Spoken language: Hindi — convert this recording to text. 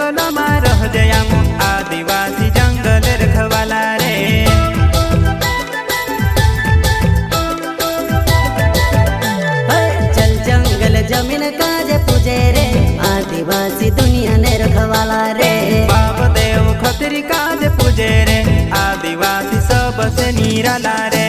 जंगल में रह जयाम आदिवासी जंगल रखवाला रे। चल जंगल जमीन काजे पूजे रे आदिवासी दुनिया ने रखवाला रे। बाप देव खतरी काज पूजे रे आदिवासी सबसे निराला रे।